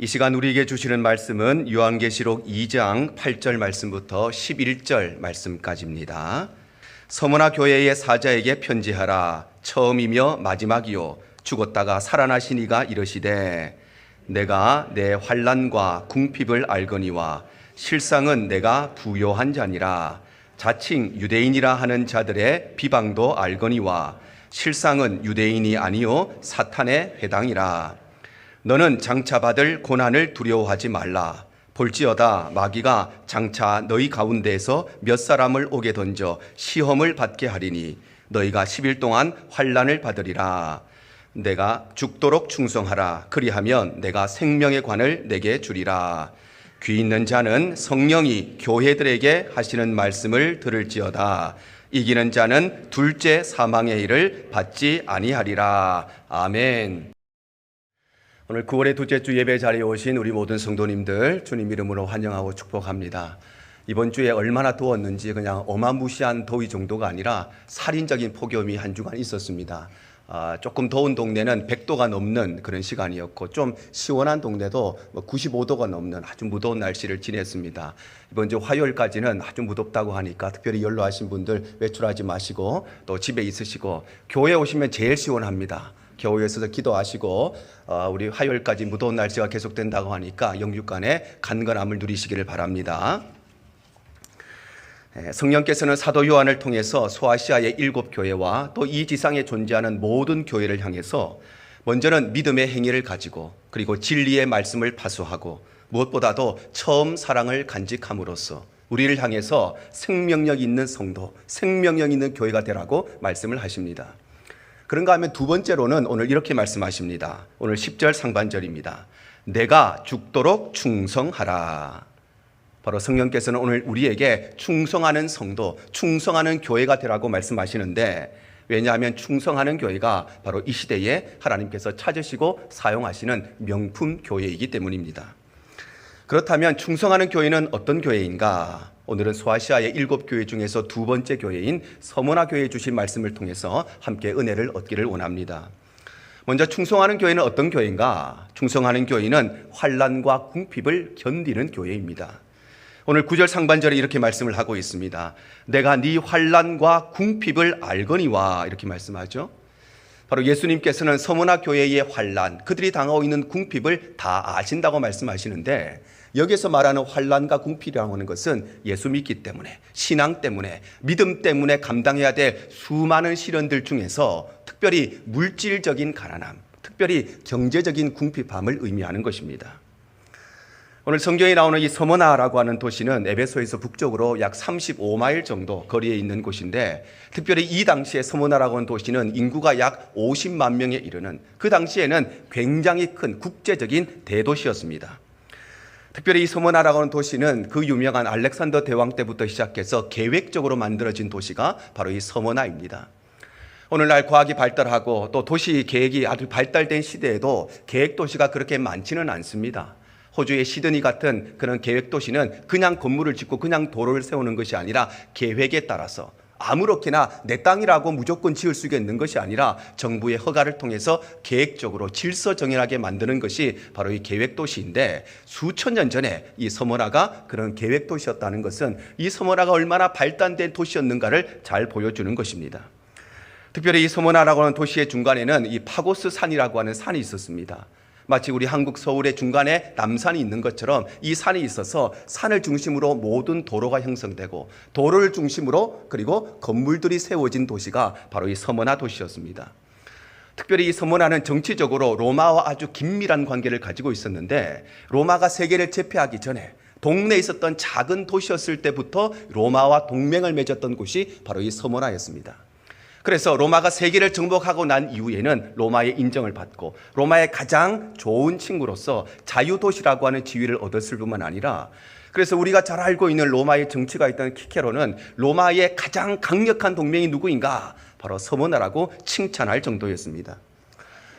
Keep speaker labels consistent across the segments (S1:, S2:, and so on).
S1: 이 시간 우리에게 주시는 말씀은 요한계시록 2장 8절 말씀부터 11절 말씀까지입니다. 서머나 교회의 사자에게 편지하라. 처음이며 마지막이요 죽었다가 살아나신 이가 이르시되 내가 내 환난과 궁핍을 알거니와 실상은 내가 부요한 자니라. 자칭 유대인이라 하는 자들의 비방도 알거니와 실상은 유대인이 아니요 사탄의 회당이라. 너는 장차 받을 고난을 두려워하지 말라. 볼지어다 마귀가 장차 너희 가운데에서 몇 사람을 오게 던져 시험을 받게 하리니 너희가 10일 동안 환난을 받으리라. 내가 죽도록 충성하라. 그리하면 내가 생명의 관을 내게 주리라. 귀 있는 자는 성령이 교회들에게 하시는 말씀을 들을지어다. 이기는 자는 둘째 사망의 일을 받지 아니하리라. 아멘. 오늘 9월의 둘째 주 예배 자리에 오신 우리 모든 성도님들 주님 이름으로 환영하고 축복합니다. 이번 주에 얼마나 더웠는지 그냥 어마무시한 더위 정도가 아니라 살인적인 폭염이 한 주간 있었습니다. 조금 더운 동네는 100도가 넘는 그런 시간이었고 좀 시원한 동네도 95도가 넘는 아주 무더운 날씨를 지냈습니다. 이번 주 화요일까지는 아주 무덥다고 하니까 특별히 연로하신 분들 외출하지 마시고 또 집에 있으시고 교회 오시면 제일 시원합니다. 교회에서 기도하시고 우리 화요일까지 무더운 날씨가 계속된다고 하니까 영육간의 간건함을 누리시기를 바랍니다. 성령께서는 사도 요한을 통해서 소아시아의 7교회와 또 이 지상에 존재하는 모든 교회를 향해서 먼저는 믿음의 행위를 가지고 그리고 진리의 말씀을 파수하고 무엇보다도 처음 사랑을 간직함으로써 우리를 향해서 생명력 있는 성도, 생명력 있는 교회가 되라고 말씀을 하십니다. 그런가 하면 두 번째로는 오늘 이렇게 말씀하십니다. 오늘 10절 상반절입니다. 내가 죽도록 충성하라. 바로 성령께서는 오늘 우리에게 충성하는 성도, 충성하는 교회가 되라고 말씀하시는데 왜냐하면 충성하는 교회가 바로 이 시대에 하나님께서 찾으시고 사용하시는 명품 교회이기 때문입니다. 그렇다면 충성하는 교회는 어떤 교회인가? 오늘은 소아시아의 7교회 중에서 두 번째 교회인 서머나 교회에 주신 말씀을 통해서 함께 은혜를 얻기를 원합니다. 먼저 충성하는 교회는 어떤 교회인가? 충성하는 교회는 환난과 궁핍을 견디는 교회입니다. 오늘 9절 상반절에 이렇게 말씀을 하고 있습니다. 내가 네 환난과 궁핍을 알거니와 이렇게 말씀하죠. 바로 예수님께서는 서머나 교회의 환난, 그들이 당하고 있는 궁핍을 다 아신다고 말씀하시는데 여기서 말하는 환난과 궁핍이라고 하는 것은 예수 믿기 때문에, 신앙 때문에, 믿음 때문에 감당해야 될 수많은 시련들 중에서 특별히 물질적인 가난함, 특별히 경제적인 궁핍함을 의미하는 것입니다. 오늘 성경에 나오는 이 서머나라고 하는 도시는 에베소에서 북쪽으로 약 35마일 정도 거리에 있는 곳인데 특별히 이 당시에 서머나라고 하는 도시는 인구가 약 50만 명에 이르는 그 당시에는 굉장히 큰 국제적인 대도시였습니다. 특별히 이 서머나라고 하는 도시는 그 유명한 알렉산더 대왕 때부터 시작해서 계획적으로 만들어진 도시가 바로 이 서머나입니다. 오늘날 과학이 발달하고 또 도시 계획이 아주 발달된 시대에도 계획 도시가 그렇게 많지는 않습니다. 호주의 시드니 같은 그런 계획 도시는 그냥 건물을 짓고 그냥 도로를 세우는 것이 아니라 계획에 따라서 아무렇게나 내 땅이라고 무조건 지을 수 있는 것이 아니라 정부의 허가를 통해서 계획적으로 질서정연하게 만드는 것이 바로 이 계획도시인데 수천 년 전에 이 서머나가 그런 계획도시였다는 것은 이 서머나가 얼마나 발달된 도시였는가를 잘 보여주는 것입니다. 특별히 이 서머나라고 하는 도시의 중간에는 이 파고스 산이라고 하는 산이 있었습니다. 마치 우리 한국 서울의 중간에 남산이 있는 것처럼 이 산이 있어서 산을 중심으로 모든 도로가 형성되고 도로를 중심으로 그리고 건물들이 세워진 도시가 바로 이 서머나 도시였습니다. 특별히 이 서머나는 정치적으로 로마와 아주 긴밀한 관계를 가지고 있었는데 로마가 세계를 제패하기 전에 동네에 있었던 작은 도시였을 때부터 로마와 동맹을 맺었던 곳이 바로 이 서머나였습니다. 그래서 로마가 세계를 정복하고 난 이후에는 로마의 인정을 받고 로마의 가장 좋은 친구로서 자유도시라고 하는 지위를 얻었을 뿐만 아니라 그래서 우리가 잘 알고 있는 로마의 정치가 있던 키케로는 로마의 가장 강력한 동맹이 누구인가? 바로 서머나라고 칭찬할 정도였습니다.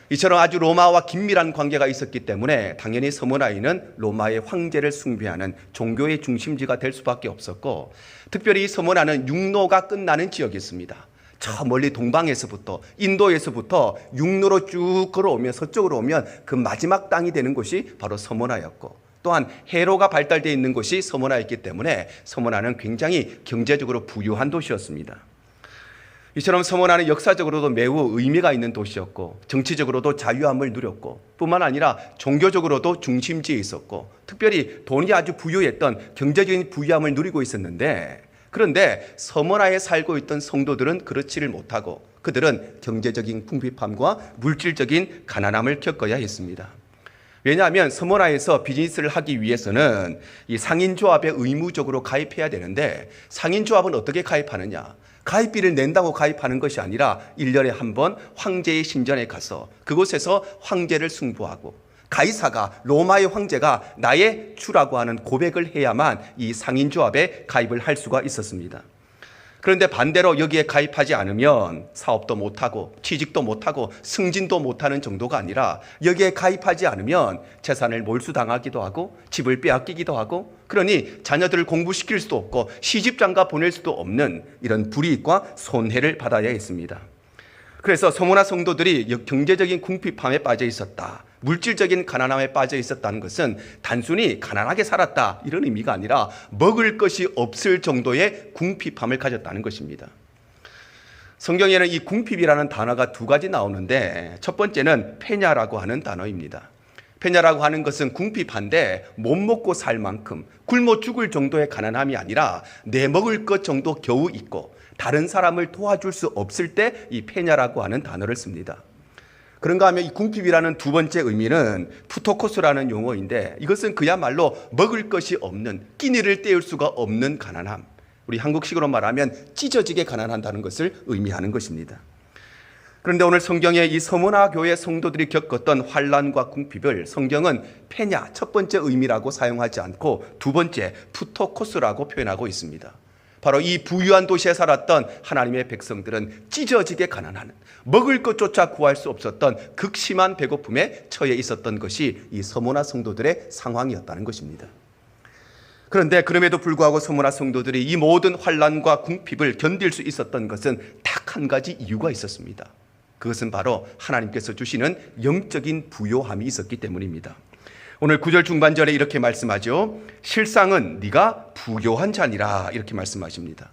S1: 이처럼 아주 로마와 긴밀한 관계가 있었기 때문에 당연히 서머나에는 로마의 황제를 숭배하는 종교의 중심지가 될 수밖에 없었고 특별히 서머나는 육로가 끝나는 지역이었습니다. 저 멀리 동방에서부터 인도에서부터 육로로 쭉 걸어오면 서쪽으로 오면 그 마지막 땅이 되는 곳이 바로 서머나였고, 또한 해로가 발달되어 있는 곳이 서머나였기 때문에 서머나는 굉장히 경제적으로 부유한 도시였습니다. 이처럼 서머나는 역사적으로도 매우 의미가 있는 도시였고, 정치적으로도 자유함을 누렸고, 뿐만 아니라 종교적으로도 중심지에 있었고, 특별히 돈이 아주 부유했던 경제적인 부유함을 누리고 있었는데, 그런데 서머나에 살고 있던 성도들은 그렇지를 못하고 그들은 경제적인 궁핍함과 물질적인 가난함을 겪어야 했습니다. 왜냐하면 서머나에서 비즈니스를 하기 위해서는 이 상인조합에 의무적으로 가입해야 되는데, 상인조합은 어떻게 가입하느냐? 가입비를 낸다고 가입하는 것이 아니라 1년에 한 번 황제의 신전에 가서 그곳에서 황제를 숭부하고, 가이사가, 로마의 황제가 나의 주라고 하는 고백을 해야만 이 상인조합에 가입을 할 수가 있었습니다. 그런데 반대로 여기에 가입하지 않으면 사업도 못하고 취직도 못하고 승진도 못하는 정도가 아니라, 여기에 가입하지 않으면 재산을 몰수당하기도 하고 집을 빼앗기기도 하고, 그러니 자녀들을 공부시킬 수도 없고 시집장가 보낼 수도 없는 이런 불이익과 손해를 받아야 했습니다. 그래서 서머나 성도들이 경제적인 궁핍함에 빠져 있었다, 물질적인 가난함에 빠져 있었다는 것은 단순히 가난하게 살았다 이런 의미가 아니라 먹을 것이 없을 정도의 궁핍함을 가졌다는 것입니다. 성경에는 이 궁핍이라는 단어가 두 가지 나오는데, 첫 번째는 페냐라고 하는 단어입니다. 페냐라고 하는 것은 궁핍한데 못 먹고 살 만큼 굶어 죽을 정도의 가난함이 아니라 내 먹을 것 정도 겨우 있고 다른 사람을 도와줄 수 없을 때 이 페냐라고 하는 단어를 씁니다. 그런가 하면 이 궁핍이라는 두 번째 의미는 푸토코스라는 용어인데, 이것은 그야말로 먹을 것이 없는, 끼니를 때울 수가 없는 가난함, 우리 한국식으로 말하면 찢어지게 가난한다는 것을 의미하는 것입니다. 그런데 오늘 성경에 이 서머나 교회 성도들이 겪었던 환난과 궁핍을 성경은 페냐, 첫 번째 의미라고 사용하지 않고 두 번째 푸토코스라고 표현하고 있습니다. 바로 이 부유한 도시에 살았던 하나님의 백성들은 찢어지게 가난하는, 먹을 것조차 구할 수 없었던 극심한 배고픔에 처해 있었던 것이 이 서머나 성도들의 상황이었다는 것입니다. 그런데 그럼에도 불구하고 서머나 성도들이 이 모든 환난과 궁핍을 견딜 수 있었던 것은 딱 한 가지 이유가 있었습니다. 그것은 바로 하나님께서 주시는 영적인 부요함이 있었기 때문입니다. 오늘 9절 중반절에 이렇게 말씀하죠. 실상은 네가 부요한 자니라, 이렇게 말씀하십니다.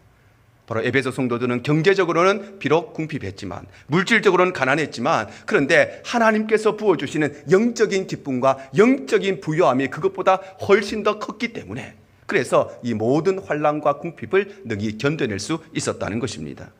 S1: 바로 에베소 성도들은 경제적으로는 비록 궁핍했지만, 물질적으로는 가난했지만, 그런데 하나님께서 부어주시는 영적인 기쁨과 영적인 부요함이 그것보다 훨씬 더 컸기 때문에, 그래서 이 모든 환난과 궁핍을 능히 견뎌낼 수 있었다는 것입니다.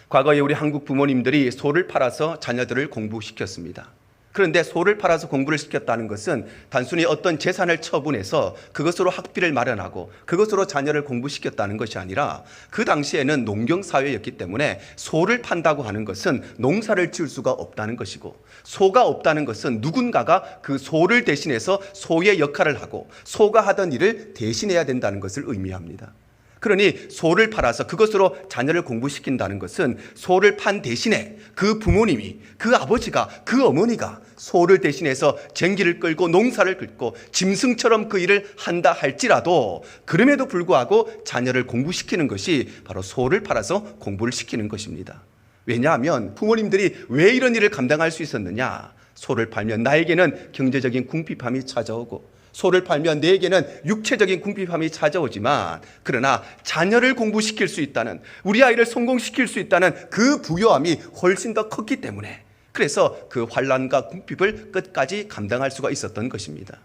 S1: 과거에 우리 한국 부모님들이 소를 팔아서 자녀들을 공부시켰습니다. 그런데 소를 팔아서 공부를 시켰다는 것은 단순히 어떤 재산을 처분해서 그것으로 학비를 마련하고 그것으로 자녀를 공부시켰다는 것이 아니라, 그 당시에는 농경사회였기 때문에 소를 판다고 하는 것은 농사를 지을 수가 없다는 것이고, 소가 없다는 것은 누군가가 그 소를 대신해서 소의 역할을 하고 소가 하던 일을 대신해야 된다는 것을 의미합니다. 그러니 소를 팔아서 그것으로 자녀를 공부시킨다는 것은 소를 판 대신에 그 부모님이, 그 아버지가, 그 어머니가 소를 대신해서 쟁기를 끌고 농사를 긁고 짐승처럼 그 일을 한다 할지라도, 그럼에도 불구하고 자녀를 공부시키는 것이 바로 소를 팔아서 공부를 시키는 것입니다. 왜냐하면 부모님들이 왜 이런 일을 감당할 수 있었느냐? 소를 팔면 나에게는 경제적인 궁핍함이 찾아오고, 소를 팔면 내게는 육체적인 궁핍함이 찾아오지만, 그러나 자녀를 공부시킬 수 있다는, 우리 아이를 성공시킬 수 있다는 그 부요함이 훨씬 더 컸기 때문에, 그래서 그 환난과 궁핍을 끝까지 감당할 수가 있었던 것입니다.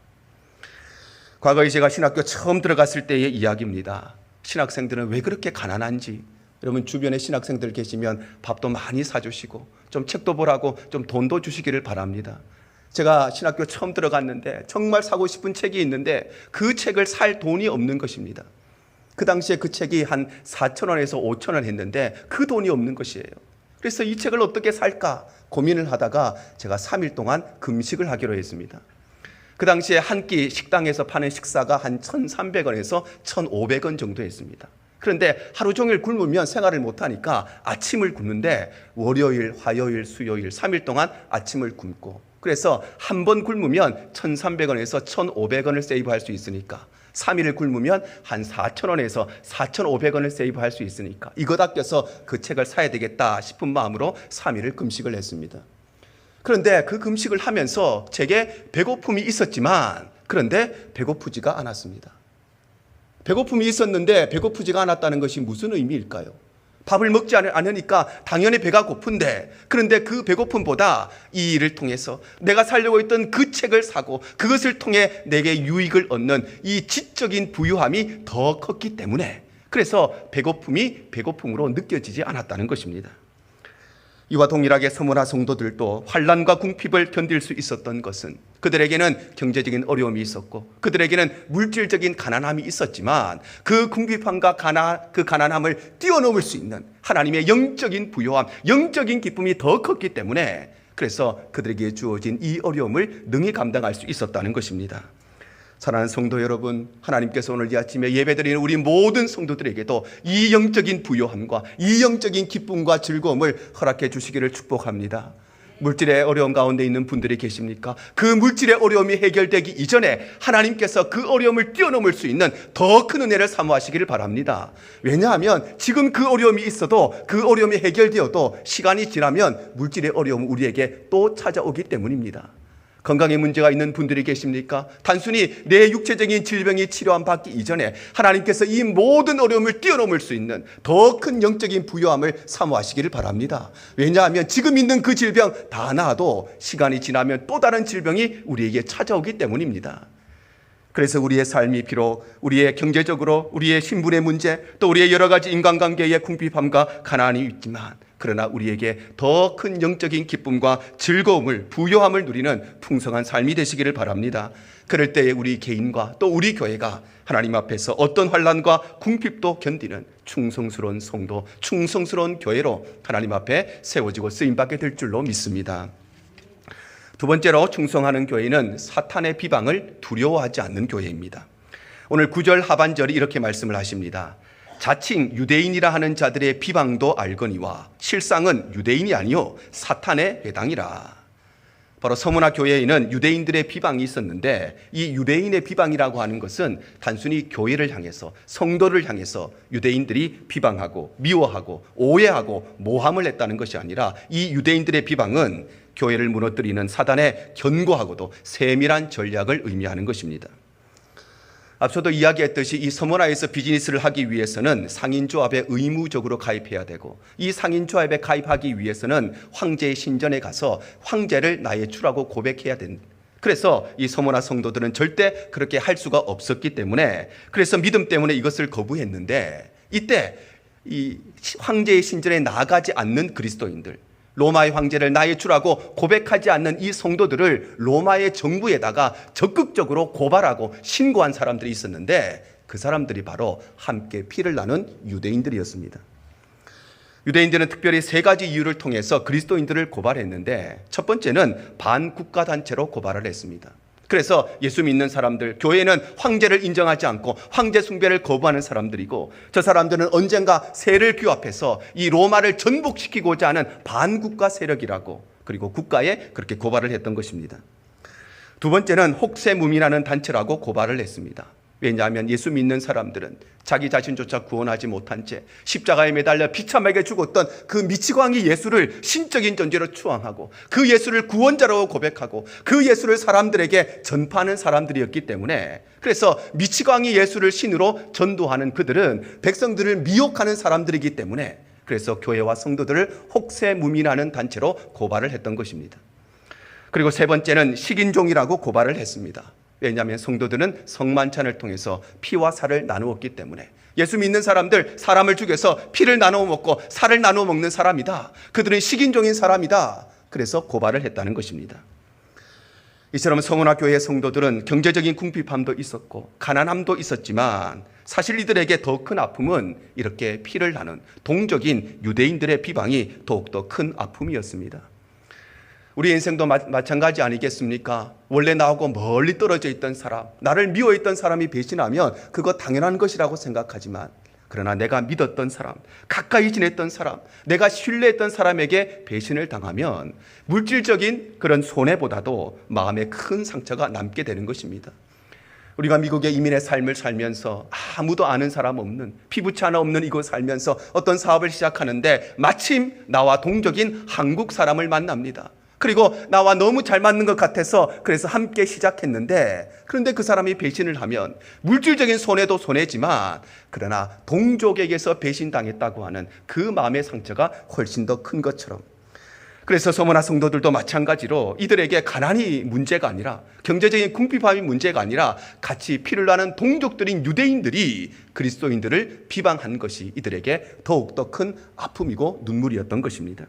S1: 과거에 제가 신학교 처음 들어갔을 때의 이야기입니다. 신학생들은 왜 그렇게 가난한지, 여러분 주변에 신학생들 계시면 밥도 많이 사주시고 좀 책도 보라고 좀 돈도 주시기를 바랍니다. 제가 신학교 처음 들어갔는데 정말 사고 싶은 책이 있는데 그 책을 살 돈이 없는 것입니다. 그 당시에 그 책이 한 4,000원에서 5,000원 했는데 그 돈이 없는 것이에요. 그래서 이 책을 어떻게 살까 고민을 하다가 제가 3일 동안 금식을 하기로 했습니다. 그 당시에 한 끼 식당에서 파는 식사가 한 1,300원에서 1,500원 정도 했습니다. 그런데 하루 종일 굶으면 생활을 못하니까 아침을 굶는데 월요일, 화요일, 수요일 3일 동안 아침을 굶고, 그래서 한 번 굶으면 1,300원에서 1,500원을 세이브할 수 있으니까 3일을 굶으면 한 4,000원에서 4,500원을 세이브할 수 있으니까 이것 아껴서 그 책을 사야 되겠다 싶은 마음으로 3일을 금식을 했습니다. 그런데 그 금식을 하면서 제게 배고픔이 있었지만 그런데 배고프지가 않았습니다. 배고픔이 있었는데 배고프지가 않았다는 것이 무슨 의미일까요? 밥을 먹지 않으니까 당연히 배가 고픈데, 그런데 그 배고픔보다 이 일을 통해서 내가 살려고 했던 그 책을 사고 그것을 통해 내게 유익을 얻는 이 지적인 부유함이 더 컸기 때문에, 그래서 배고픔이 배고픔으로 느껴지지 않았다는 것입니다. 이와 동일하게 서머나 성도들도 환난과 궁핍을 견딜 수 있었던 것은 그들에게는 경제적인 어려움이 있었고 그들에게는 물질적인 가난함이 있었지만 그 궁핍함과 그 가난함을 뛰어넘을 수 있는 하나님의 영적인 부요함, 영적인 기쁨이 더 컸기 때문에, 그래서 그들에게 주어진 이 어려움을 능히 감당할 수 있었다는 것입니다. 사랑하는 성도 여러분, 하나님께서 오늘 이 아침에 예배드리는 우리 모든 성도들에게도 이 영적인 부요함과 이 영적인 기쁨과 즐거움을 허락해 주시기를 축복합니다. 물질의 어려움 가운데 있는 분들이 계십니까? 그 물질의 어려움이 해결되기 이전에 하나님께서 그 어려움을 뛰어넘을 수 있는 더 큰 은혜를 사모하시기를 바랍니다. 왜냐하면 지금 그 어려움이 있어도, 그 어려움이 해결되어도 시간이 지나면 물질의 어려움은 우리에게 또 찾아오기 때문입니다. 건강에 문제가 있는 분들이 계십니까? 단순히 내 육체적인 질병이 치료함 받기 이전에 하나님께서 이 모든 어려움을 뛰어넘을 수 있는 더 큰 영적인 부요함을 사모하시기를 바랍니다. 왜냐하면 지금 있는 그 질병 다 나아도 시간이 지나면 또 다른 질병이 우리에게 찾아오기 때문입니다. 그래서 우리의 삶이 비록 우리의 경제적으로 우리의 신분의 문제, 또 우리의 여러 가지 인간관계의 궁핍함과 가난이 있지만, 그러나 우리에게 더 큰 영적인 기쁨과 즐거움을, 부요함을 누리는 풍성한 삶이 되시기를 바랍니다. 그럴 때에 우리 개인과 또 우리 교회가 하나님 앞에서 어떤 환난과 궁핍도 견디는 충성스러운 성도, 충성스러운 교회로 하나님 앞에 세워지고 쓰임받게 될 줄로 믿습니다. 두 번째로, 충성하는 교회는 사탄의 비방을 두려워하지 않는 교회입니다. 오늘 9절 하반절이 이렇게 말씀을 하십니다. 자칭 유대인이라 하는 자들의 비방도 알거니와 실상은 유대인이 아니요 사탄의 회당이라. 바로 서문화 교회에는 유대인들의 비방이 있었는데, 이 유대인의 비방이라고 하는 것은 단순히 교회를 향해서, 성도를 향해서 유대인들이 비방하고 미워하고 오해하고 모함을 했다는 것이 아니라, 이 유대인들의 비방은 교회를 무너뜨리는 사단의 견고하고도 세밀한 전략을 의미하는 것입니다. 앞서도 이야기했듯이 이 서머나에서 비즈니스를 하기 위해서는 상인조합에 의무적으로 가입해야 되고, 이 상인조합에 가입하기 위해서는 황제의 신전에 가서 황제를 나의 주라고 고백해야 된다. 그래서 이 서머나 성도들은 절대 그렇게 할 수가 없었기 때문에, 그래서 믿음 때문에 이것을 거부했는데, 이때 이 황제의 신전에 나가지 않는 그리스도인들, 로마의 황제를 나의 주라고 고백하지 않는 이 성도들을 로마의 정부에다가 적극적으로 고발하고 신고한 사람들이 있었는데, 그 사람들이 바로 함께 피를 나눈 유대인들이었습니다. 유대인들은 특별히 세 가지 이유를 통해서 그리스도인들을 고발했는데, 첫 번째는 반국가 단체로 고발을 했습니다. 그래서 예수 믿는 사람들, 교회는 황제를 인정하지 않고 황제 숭배를 거부하는 사람들이고, 저 사람들은 언젠가 세를 규합해서 이 로마를 전복시키고자 하는 반국가 세력이라고, 그리고 국가에 그렇게 고발을 했던 것입니다. 두 번째는 혹세무민하는 단체라고 고발을 했습니다. 왜냐하면 예수 믿는 사람들은 자기 자신조차 구원하지 못한 채 십자가에 매달려 비참하게 죽었던 그 미치광이 예수를 신적인 존재로 추앙하고, 그 예수를 구원자라고 고백하고, 그 예수를 사람들에게 전파하는 사람들이었기 때문에, 그래서 미치광이 예수를 신으로 전도하는 그들은 백성들을 미혹하는 사람들이기 때문에, 그래서 교회와 성도들을 혹세무민하는 단체로 고발을 했던 것입니다. 그리고 세 번째는 식인종이라고 고발을 했습니다. 왜냐하면 성도들은 성만찬을 통해서 피와 살을 나누었기 때문에, 예수 믿는 사람들, 사람을 죽여서 피를 나누어 먹고 살을 나누어 먹는 사람이다, 그들은 식인종인 사람이다, 그래서 고발을 했다는 것입니다. 이처럼 서문화 교회의 성도들은 경제적인 궁핍함도 있었고 가난함도 있었지만, 사실 이들에게 더 큰 아픔은 이렇게 피를 나눈 동족인 유대인들의 비방이 더욱더 큰 아픔이었습니다. 우리 인생도 마찬가지 아니겠습니까? 원래 나하고 멀리 떨어져 있던 사람, 나를 미워했던 사람이 배신하면 그거 당연한 것이라고 생각하지만, 그러나 내가 믿었던 사람, 가까이 지냈던 사람, 내가 신뢰했던 사람에게 배신을 당하면 물질적인 그런 손해보다도 마음에 큰 상처가 남게 되는 것입니다. 우리가 미국의 이민의 삶을 살면서 아무도 아는 사람 없는, 피부치 하나 없는 이곳 살면서 어떤 사업을 시작하는데 마침 나와 동족인 한국 사람을 만납니다. 그리고 나와 너무 잘 맞는 것 같아서 그래서 함께 시작했는데, 그런데 그 사람이 배신을 하면 물질적인 손해도 손해지만 그러나 동족에게서 배신당했다고 하는 그 마음의 상처가 훨씬 더 큰 것처럼, 그래서 서머나 성도들도 마찬가지로 이들에게 가난이 문제가 아니라, 경제적인 궁핍함이 문제가 아니라 같이 피를 나는 동족들인 유대인들이 그리스도인들을 비방한 것이 이들에게 더욱더 큰 아픔이고 눈물이었던 것입니다.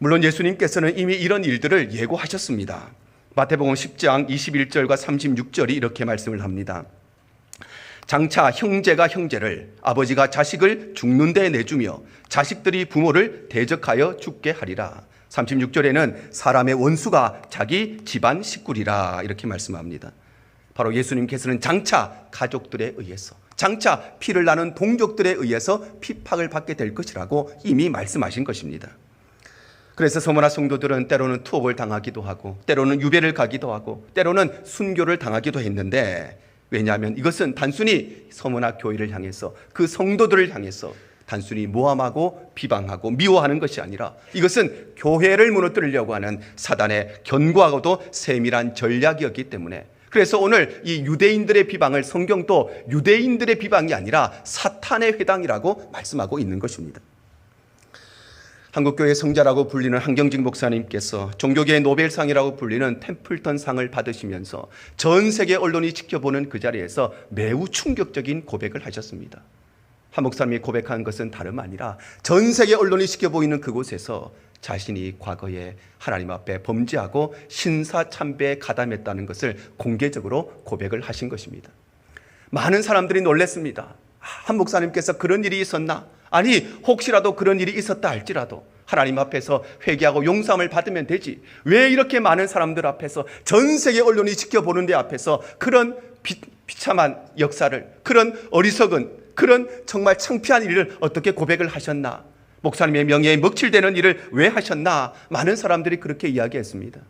S1: 물론 예수님께서는 이미 이런 일들을 예고하셨습니다. 마태복음 10장 21절과 36절이 이렇게 말씀을 합니다. 장차 형제가 형제를, 아버지가 자식을 죽는 데 내주며 자식들이 부모를 대적하여 죽게 하리라. 36절에는 사람의 원수가 자기 집안 식구리라 이렇게 말씀합니다. 바로 예수님께서는 장차 가족들에 의해서, 장차 피를 나는 동족들에 의해서 핍박을 받게 될 것이라고 이미 말씀하신 것입니다. 그래서 서머나 성도들은 때로는 투옥을 당하기도 하고, 때로는 유배를 가기도 하고, 때로는 순교를 당하기도 했는데, 왜냐하면 이것은 단순히 서머나 교회를 향해서, 그 성도들을 향해서 단순히 모함하고 비방하고 미워하는 것이 아니라 이것은 교회를 무너뜨리려고 하는 사단의 견고하고도 세밀한 전략이었기 때문에, 그래서 오늘 이 유대인들의 비방을 성경도 유대인들의 비방이 아니라 사탄의 회당이라고 말씀하고 있는 것입니다. 한국교회 성자라고 불리는 한경직 목사님께서 종교계의 노벨상이라고 불리는 템플턴 상을 받으시면서 전 세계 언론이 지켜보는 그 자리에서 매우 충격적인 고백을 하셨습니다. 한 목사님이 고백한 것은 다름 아니라 전 세계 언론이 지켜보이는 그곳에서 자신이 과거에 하나님 앞에 범죄하고 신사참배에 가담했다는 것을 공개적으로 고백을 하신 것입니다. 많은 사람들이 놀랐습니다. 한 목사님께서 그런 일이 있었나? 아니, 혹시라도 그런 일이 있었다 할지라도 하나님 앞에서 회개하고 용서함을 받으면 되지, 왜 이렇게 많은 사람들 앞에서, 전 세계 언론이 지켜보는 데 앞에서 그런 비참한 역사를, 그런 어리석은, 그런 정말 창피한 일을 어떻게 고백을 하셨나? 목사님의 명예에 먹칠되는 일을 왜 하셨나? 많은 사람들이 그렇게 이야기했습니다.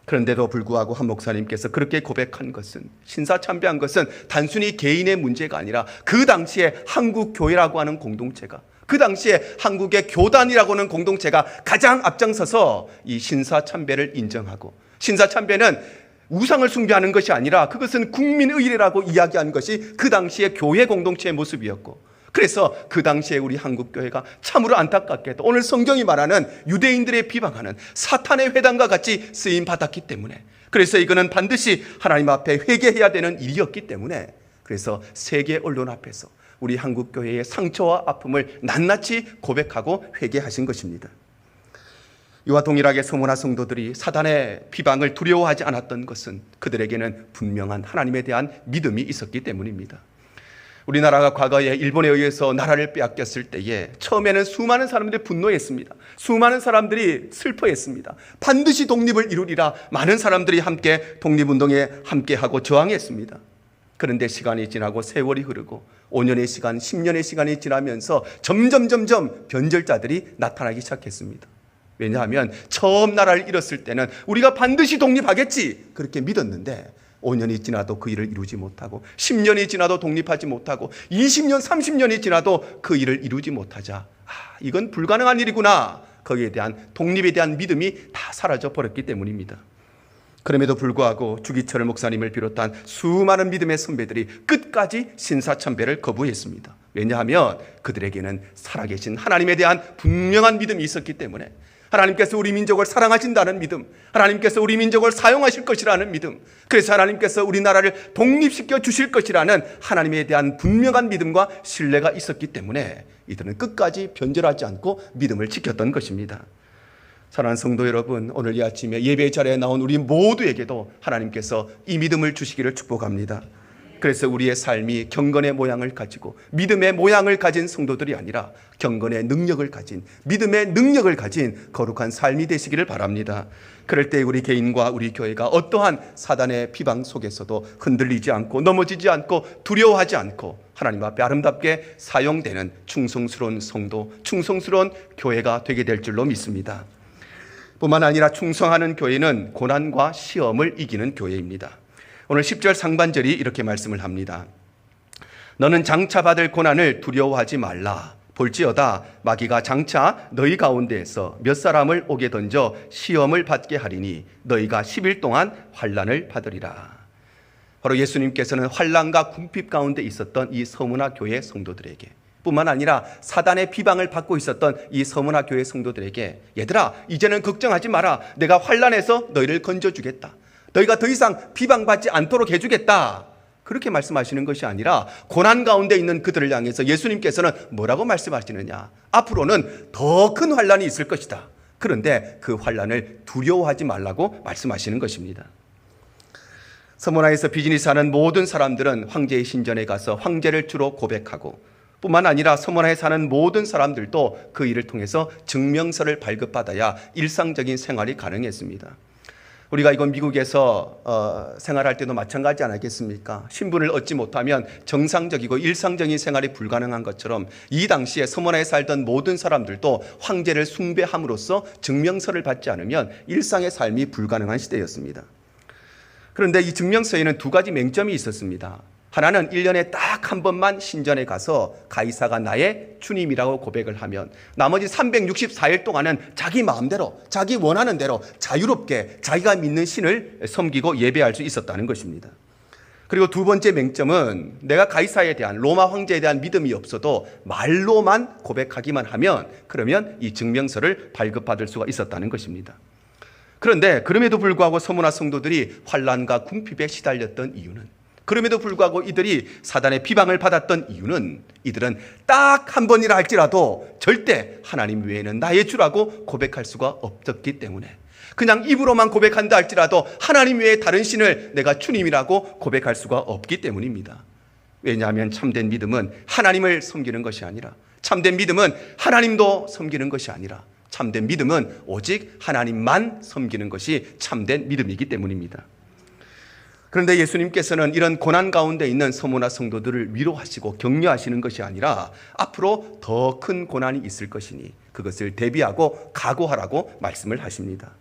S1: 그런데도 불구하고 한 목사님께서 그렇게 고백한 것은, 신사참배한 것은 단순히 개인의 문제가 아니라 그 당시에 한국 교회라고 하는 공동체가, 그 당시에 한국의 교단이라고 하는 공동체가 가장 앞장서서 이 신사참배를 인정하고, 신사참배는 우상을 숭배하는 것이 아니라 그것은 국민의례라고 이야기한 것이 그 당시의 교회 공동체의 모습이었고, 그래서 그 당시에 우리 한국교회가 참으로 안타깝게도 오늘 성경이 말하는 유대인들의 비방하는 사탄의 회당과 같이 쓰임받았기 때문에, 그래서 이거는 반드시 하나님 앞에 회개해야 되는 일이었기 때문에, 그래서 세계 언론 앞에서 우리 한국교회의 상처와 아픔을 낱낱이 고백하고 회개하신 것입니다. 이와 동일하게 서머나 성도들이 사단의 비방을 두려워하지 않았던 것은 그들에게는 분명한 하나님에 대한 믿음이 있었기 때문입니다. 우리나라가 과거에 일본에 의해서 나라를 빼앗겼을 때에 처음에는 수많은 사람들이 분노했습니다. 수많은 사람들이 슬퍼했습니다. 반드시 독립을 이루리라 많은 사람들이 함께 독립운동에 함께하고 저항했습니다. 그런데 시간이 지나고 세월이 흐르고 5년의 시간, 10년의 시간이 지나면서 점점 변절자들이 나타나기 시작했습니다. 왜냐하면 처음 나라를 잃었을 때는 우리가 반드시 독립하겠지 그렇게 믿었는데, 5년이 지나도 그 일을 이루지 못하고, 10년이 지나도 독립하지 못하고, 20년, 30년이 지나도 그 일을 이루지 못하자, 이건 불가능한 일이구나, 거기에 대한 독립에 대한 믿음이 다 사라져 버렸기 때문입니다. 그럼에도 불구하고 주기철 목사님을 비롯한 수많은 믿음의 선배들이 끝까지 신사참배를 거부했습니다. 왜냐하면 그들에게는 살아계신 하나님에 대한 분명한 믿음이 있었기 때문에, 하나님께서 우리 민족을 사랑하신다는 믿음, 하나님께서 우리 민족을 사용하실 것이라는 믿음, 그래서 하나님께서 우리나라를 독립시켜 주실 것이라는 하나님에 대한 분명한 믿음과 신뢰가 있었기 때문에 이들은 끝까지 변절하지 않고 믿음을 지켰던 것입니다. 사랑하는 성도 여러분, 오늘 이 아침에 예배 자리에 나온 우리 모두에게도 하나님께서 이 믿음을 주시기를 축복합니다. 그래서 우리의 삶이 경건의 모양을 가지고 믿음의 모양을 가진 성도들이 아니라 경건의 능력을 가진, 믿음의 능력을 가진 거룩한 삶이 되시기를 바랍니다. 그럴 때 우리 개인과 우리 교회가 어떠한 사단의 비방 속에서도 흔들리지 않고 넘어지지 않고 두려워하지 않고 하나님 앞에 아름답게 사용되는 충성스러운 성도, 충성스러운 교회가 되게 될 줄로 믿습니다. 뿐만 아니라 충성하는 교회는 고난과 시험을 이기는 교회입니다. 오늘 10절 상반절이 이렇게 말씀을 합니다. 너는 장차 받을 고난을 두려워하지 말라. 볼지어다 마귀가 장차 너희 가운데에서 몇 사람을 옥에 던져 시험을 받게 하리니 너희가 10일 동안 환난을 받으리라. 바로 예수님께서는 환난과 궁핍 가운데 있었던 이 서문화 교회 성도들에게, 뿐만 아니라 사단의 비방을 받고 있었던 이 서문화 교회 성도들에게, 얘들아 이제는 걱정하지 마라. 내가 환난에서 너희를 건져주겠다. 너희가 더 이상 비방받지 않도록 해주겠다. 그렇게 말씀하시는 것이 아니라 고난 가운데 있는 그들을 향해서 예수님께서는 뭐라고 말씀하시느냐? 앞으로는 더 큰 환난이 있을 것이다. 그런데 그 환난을 두려워하지 말라고 말씀하시는 것입니다. 서문화에서 비즈니스하는 모든 사람들은 황제의 신전에 가서 황제를 주로 고백하고, 뿐만 아니라 서문화에 사는 모든 사람들도 그 일을 통해서 증명서를 발급받아야 일상적인 생활이 가능했습니다. 우리가 이건 미국에서 생활할 때도 마찬가지 아니겠습니까? 신분을 얻지 못하면 정상적이고 일상적인 생활이 불가능한 것처럼 이 당시에 서문화에 살던 모든 사람들도 황제를 숭배함으로써 증명서를 받지 않으면 일상의 삶이 불가능한 시대였습니다. 그런데 이 증명서에는 두 가지 맹점이 있었습니다. 하나는 1년에 딱 한 번만 신전에 가서 가이사가 나의 주님이라고 고백을 하면 나머지 364일 동안은 자기 마음대로, 자기 원하는 대로 자유롭게 자기가 믿는 신을 섬기고 예배할 수 있었다는 것입니다. 그리고 두 번째 맹점은 내가 가이사에 대한, 로마 황제에 대한 믿음이 없어도 말로만 고백하기만 하면 그러면 이 증명서를 발급받을 수가 있었다는 것입니다. 그런데 그럼에도 불구하고 서문화 성도들이 환난과 궁핍에 시달렸던 이유는, 그럼에도 불구하고 이들이 사단의 비방을 받았던 이유는, 이들은 딱 한 번이라 할지라도 절대 하나님 외에는 나의 주라고 고백할 수가 없었기 때문에, 그냥 입으로만 고백한다 할지라도 하나님 외에 다른 신을 내가 주님이라고 고백할 수가 없기 때문입니다. 왜냐하면 참된 믿음은 하나님을 섬기는 것이 아니라, 참된 믿음은 하나님도 섬기는 것이 아니라, 참된 믿음은 오직 하나님만 섬기는 것이 참된 믿음이기 때문입니다. 그런데 예수님께서는 이런 고난 가운데 있는 서문화 성도들을 위로하시고 격려하시는 것이 아니라 앞으로 더 큰 고난이 있을 것이니 그것을 대비하고 각오하라고 말씀을 하십니다.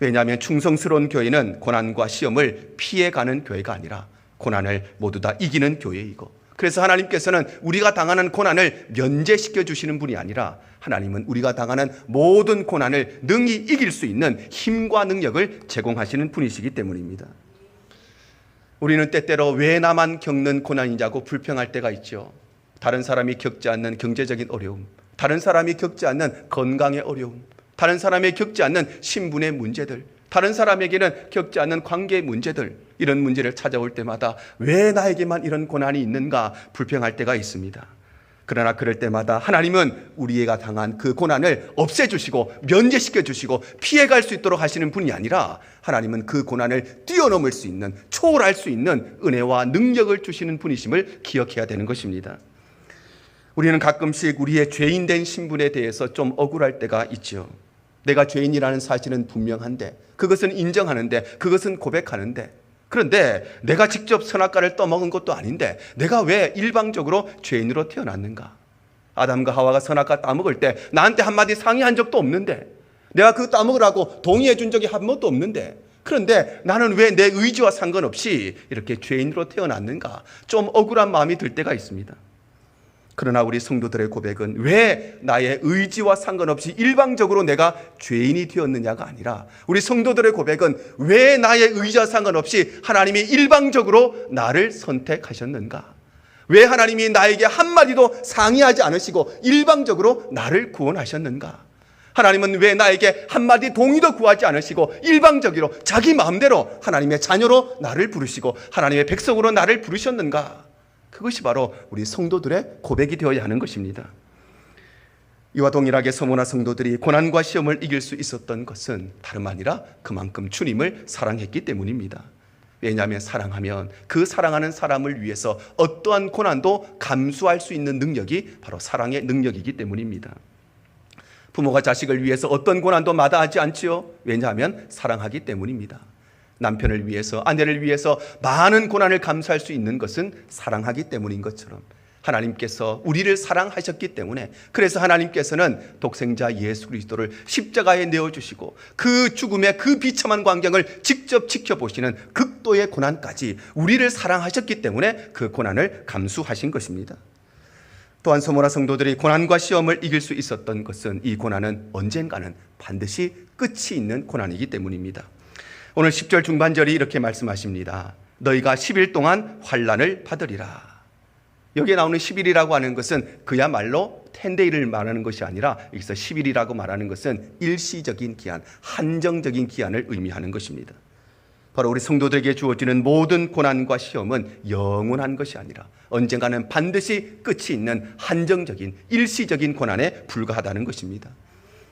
S1: 왜냐하면 충성스러운 교회는 고난과 시험을 피해가는 교회가 아니라 고난을 모두 다 이기는 교회이고, 그래서 하나님께서는 우리가 당하는 고난을 면제시켜 주시는 분이 아니라 하나님은 우리가 당하는 모든 고난을 능히 이길 수 있는 힘과 능력을 제공하시는 분이시기 때문입니다. 우리는 때때로 왜 나만 겪는 고난이냐고 불평할 때가 있죠. 다른 사람이 겪지 않는 경제적인 어려움, 다른 사람이 겪지 않는 건강의 어려움, 다른 사람이 겪지 않는 신분의 문제들, 다른 사람에게는 겪지 않는 관계의 문제들, 이런 문제를 찾아올 때마다 왜 나에게만 이런 고난이 있는가 불평할 때가 있습니다. 그러나 그럴 때마다 하나님은 우리가 당한 그 고난을 없애주시고 면제시켜 주시고 피해갈 수 있도록 하시는 분이 아니라 하나님은 그 고난을 뛰어넘을 수 있는, 초월할 수 있는 은혜와 능력을 주시는 분이심을 기억해야 되는 것입니다. 우리는 가끔씩 우리의 죄인된 신분에 대해서 좀 억울할 때가 있죠. 내가 죄인이라는 사실은 분명한데, 그것은 인정하는데, 그것은 고백하는데, 그런데 내가 직접 선악과를 떠먹은 것도 아닌데 내가 왜 일방적으로 죄인으로 태어났는가? 아담과 하와가 선악과 따먹을 때 나한테 한마디 상의한 적도 없는데, 내가 그 따먹으라고 동의해 준 적이 한 번도 없는데, 그런데 나는 왜 내 의지와 상관없이 이렇게 죄인으로 태어났는가? 좀 억울한 마음이 들 때가 있습니다. 그러나 우리 성도들의 고백은 왜 나의 의지와 상관없이 일방적으로 내가 죄인이 되었느냐가 아니라, 우리 성도들의 고백은 왜 나의 의지와 상관없이 하나님이 일방적으로 나를 선택하셨는가? 왜 하나님이 나에게 한마디도 상의하지 않으시고 일방적으로 나를 구원하셨는가? 하나님은 왜 나에게 한마디 동의도 구하지 않으시고 일방적으로 자기 마음대로 하나님의 자녀로 나를 부르시고 하나님의 백성으로 나를 부르셨는가? 그것이 바로 우리 성도들의 고백이 되어야 하는 것입니다. 이와 동일하게 서문화 성도들이 고난과 시험을 이길 수 있었던 것은 다름 아니라 그만큼 주님을 사랑했기 때문입니다. 왜냐하면 사랑하면 그 사랑하는 사람을 위해서 어떠한 고난도 감수할 수 있는 능력이 바로 사랑의 능력이기 때문입니다. 부모가 자식을 위해서 어떤 고난도 마다하지 않지요. 왜냐하면 사랑하기 때문입니다. 남편을 위해서, 아내를 위해서 많은 고난을 감수할 수 있는 것은 사랑하기 때문인 것처럼 하나님께서 우리를 사랑하셨기 때문에, 그래서 하나님께서는 독생자 예수 그리스도를 십자가에 내어주시고 그 죽음의 그 비참한 광경을 직접 지켜보시는 극도의 고난까지 우리를 사랑하셨기 때문에 그 고난을 감수하신 것입니다. 또한 소모라 성도들이 고난과 시험을 이길 수 있었던 것은 이 고난은 언젠가는 반드시 끝이 있는 고난이기 때문입니다. 오늘 10절 중반절이 이렇게 말씀하십니다. 너희가 10일 동안 환난을 받으리라. 여기에 나오는 10일이라고 하는 것은 그야말로 10데이를 말하는 것이 아니라 여기서 10일이라고 말하는 것은 일시적인 기한, 한정적인 기한을 의미하는 것입니다. 바로 우리 성도들에게 주어지는 모든 고난과 시험은 영원한 것이 아니라 언젠가는 반드시 끝이 있는 한정적인 일시적인 고난에 불과하다는 것입니다.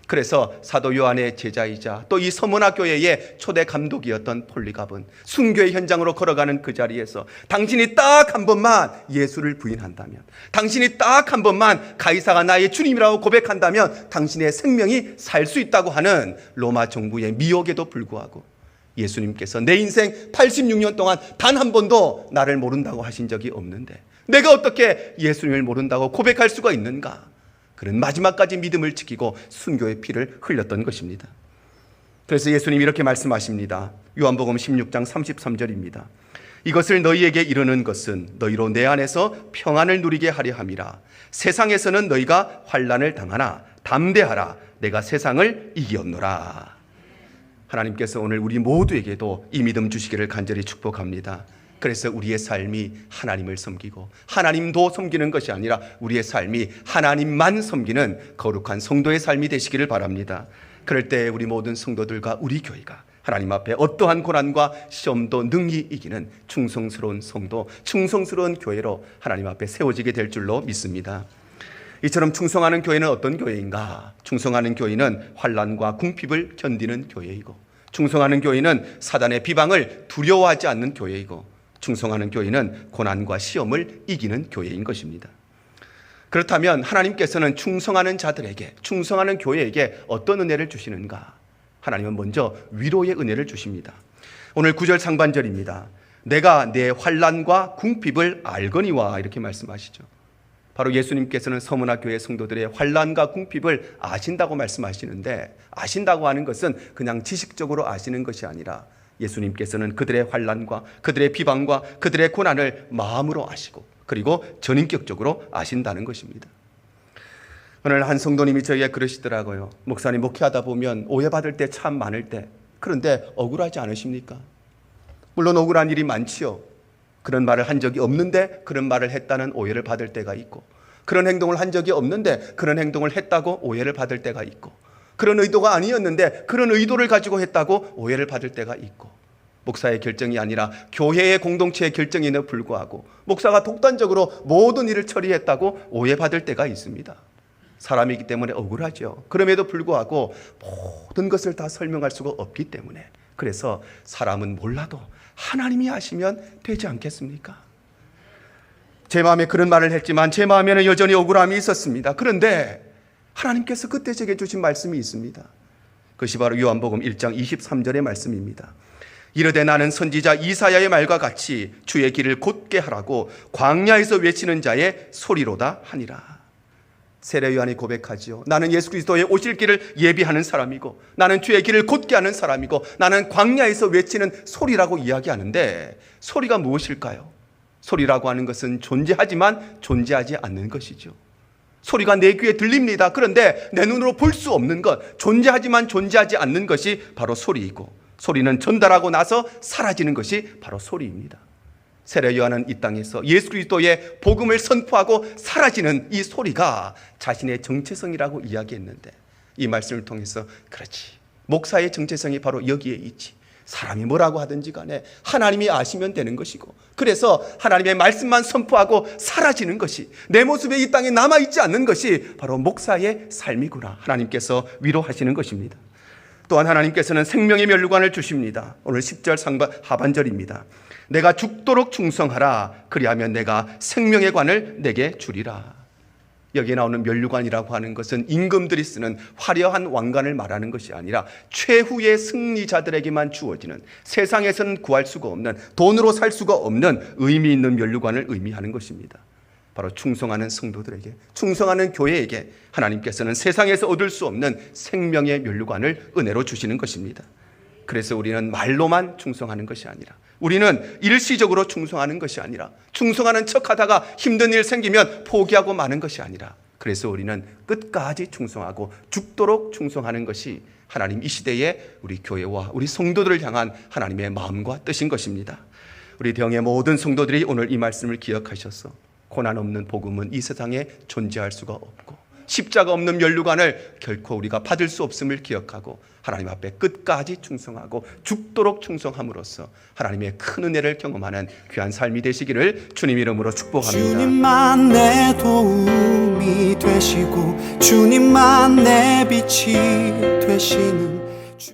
S1: 그래서 사도 요한의 제자이자 또 이 서문화 교회의 초대 감독이었던 폴리갑은 순교의 현장으로 걸어가는 그 자리에서 당신이 딱 한 번만 예수를 부인한다면, 당신이 딱 한 번만 가이사가 나의 주님이라고 고백한다면 당신의 생명이 살 수 있다고 하는 로마 정부의 미혹에도 불구하고 예수님께서 내 인생 86년 동안 단 한 번도 나를 모른다고 하신 적이 없는데 내가 어떻게 예수님을 모른다고 고백할 수가 있는가? 그런 마지막까지 믿음을 지키고 순교의 피를 흘렸던 것입니다. 그래서 예수님이 이렇게 말씀하십니다. 요한복음 16장 33절입니다. 이것을 너희에게 이르는 것은 너희로 내 안에서 평안을 누리게 하려 함이라. 세상에서는 너희가 환난을 당하나 담대하라. 내가 세상을 이기었노라. 하나님께서 오늘 우리 모두에게도 이 믿음 주시기를 간절히 축복합니다. 그래서 우리의 삶이 하나님을 섬기고 하나님도 섬기는 것이 아니라 우리의 삶이 하나님만 섬기는 거룩한 성도의 삶이 되시기를 바랍니다. 그럴 때 우리 모든 성도들과 우리 교회가 하나님 앞에 어떠한 고난과 시험도 능히 이기는 충성스러운 성도, 충성스러운 교회로 하나님 앞에 세워지게 될 줄로 믿습니다. 이처럼 충성하는 교회는 어떤 교회인가? 충성하는 교회는 환난과 궁핍을 견디는 교회이고, 충성하는 교회는 사단의 비방을 두려워하지 않는 교회이고, 충성하는 교회는 고난과 시험을 이기는 교회인 것입니다. 그렇다면 하나님께서는 충성하는 자들에게, 충성하는 교회에게 어떤 은혜를 주시는가? 하나님은 먼저 위로의 은혜를 주십니다. 오늘 9절 상반절입니다. 내가 내 환난과 궁핍을 알거니와 이렇게 말씀하시죠. 바로 예수님께서는 서문화 교회 성도들의 환난과 궁핍을 아신다고 말씀하시는데, 아신다고 하는 것은 그냥 지식적으로 아시는 것이 아니라 예수님께서는 그들의 환난과 그들의 비방과 그들의 고난을 마음으로 아시고 그리고 전인격적으로 아신다는 것입니다. 오늘 한 성도님이 저에게 그러시더라고요. 목사님, 목회하다 보면 오해받을 때 참 많을 때, 그런데 억울하지 않으십니까? 물론 억울한 일이 많지요. 그런 말을 한 적이 없는데 그런 말을 했다는 오해를 받을 때가 있고, 그런 행동을 한 적이 없는데 그런 행동을 했다고 오해를 받을 때가 있고, 그런 의도가 아니었는데 그런 의도를 가지고 했다고 오해를 받을 때가 있고, 목사의 결정이 아니라 교회의 공동체의 결정에도 불구하고 목사가 독단적으로 모든 일을 처리했다고 오해받을 때가 있습니다. 사람이기 때문에 억울하죠. 그럼에도 불구하고 모든 것을 다 설명할 수가 없기 때문에, 그래서 사람은 몰라도 하나님이 아시면 되지 않겠습니까? 제 마음에 그런 말을 했지만 제 마음에는 여전히 억울함이 있었습니다. 그런데 하나님께서 그때 제게 주신 말씀이 있습니다. 그것이 바로 요한복음 1장 23절의 말씀입니다. 이르되 나는 선지자 이사야의 말과 같이 주의 길을 곧게 하라고 광야에서 외치는 자의 소리로다 하니라. 세례 요한이 고백하지요. 나는 예수 그리스도의 오실 길을 예비하는 사람이고, 나는 주의 길을 곧게 하는 사람이고, 나는 광야에서 외치는 소리라고 이야기하는데, 소리가 무엇일까요? 소리라고 하는 것은 존재하지만 존재하지 않는 것이죠. 소리가 내 귀에 들립니다. 그런데 내 눈으로 볼 수 없는 것, 존재하지만 존재하지 않는 것이 바로 소리이고, 소리는 전달하고 나서 사라지는 것이 바로 소리입니다. 세례 요한은 이 땅에서 예수 그리스도의 복음을 선포하고 사라지는 이 소리가 자신의 정체성이라고 이야기했는데, 이 말씀을 통해서 그렇지, 목사의 정체성이 바로 여기에 있지. 사람이 뭐라고 하든지 간에 하나님이 아시면 되는 것이고, 그래서 하나님의 말씀만 선포하고 사라지는 것이, 내 모습에 이 땅에 남아있지 않는 것이 바로 목사의 삶이구나, 하나님께서 위로하시는 것입니다. 또한 하나님께서는 생명의 면류관을 주십니다. 오늘 10절 하반절입니다. 내가 죽도록 충성하라. 그리하면 내가 생명의 관을 내게 주리라. 여기에 나오는 면류관이라고 하는 것은 임금들이 쓰는 화려한 왕관을 말하는 것이 아니라 최후의 승리자들에게만 주어지는, 세상에서는 구할 수가 없는, 돈으로 살 수가 없는 의미 있는 면류관을 의미하는 것입니다. 바로 충성하는 성도들에게, 충성하는 교회에게 하나님께서는 세상에서 얻을 수 없는 생명의 면류관을 은혜로 주시는 것입니다. 그래서 우리는 말로만 충성하는 것이 아니라, 우리는 일시적으로 충성하는 것이 아니라, 충성하는 척하다가 힘든 일 생기면 포기하고 마는 것이 아니라, 그래서 우리는 끝까지 충성하고 죽도록 충성하는 것이 하나님 이 시대에 우리 교회와 우리 성도들을 향한 하나님의 마음과 뜻인 것입니다. 우리 대형의 모든 성도들이 오늘 이 말씀을 기억하셔서 고난 없는 복음은 이 세상에 존재할 수가 없고 십자가 없는 면류관을 결코 우리가 받을 수 없음을 기억하고 하나님 앞에 끝까지 충성하고 죽도록 충성함으로써 하나님의 큰 은혜를 경험하는 귀한 삶이 되시기를 주님 이름으로 축복합니다.
S2: 주님만 내 도움이 되시고 주님만 내 빛이 되시는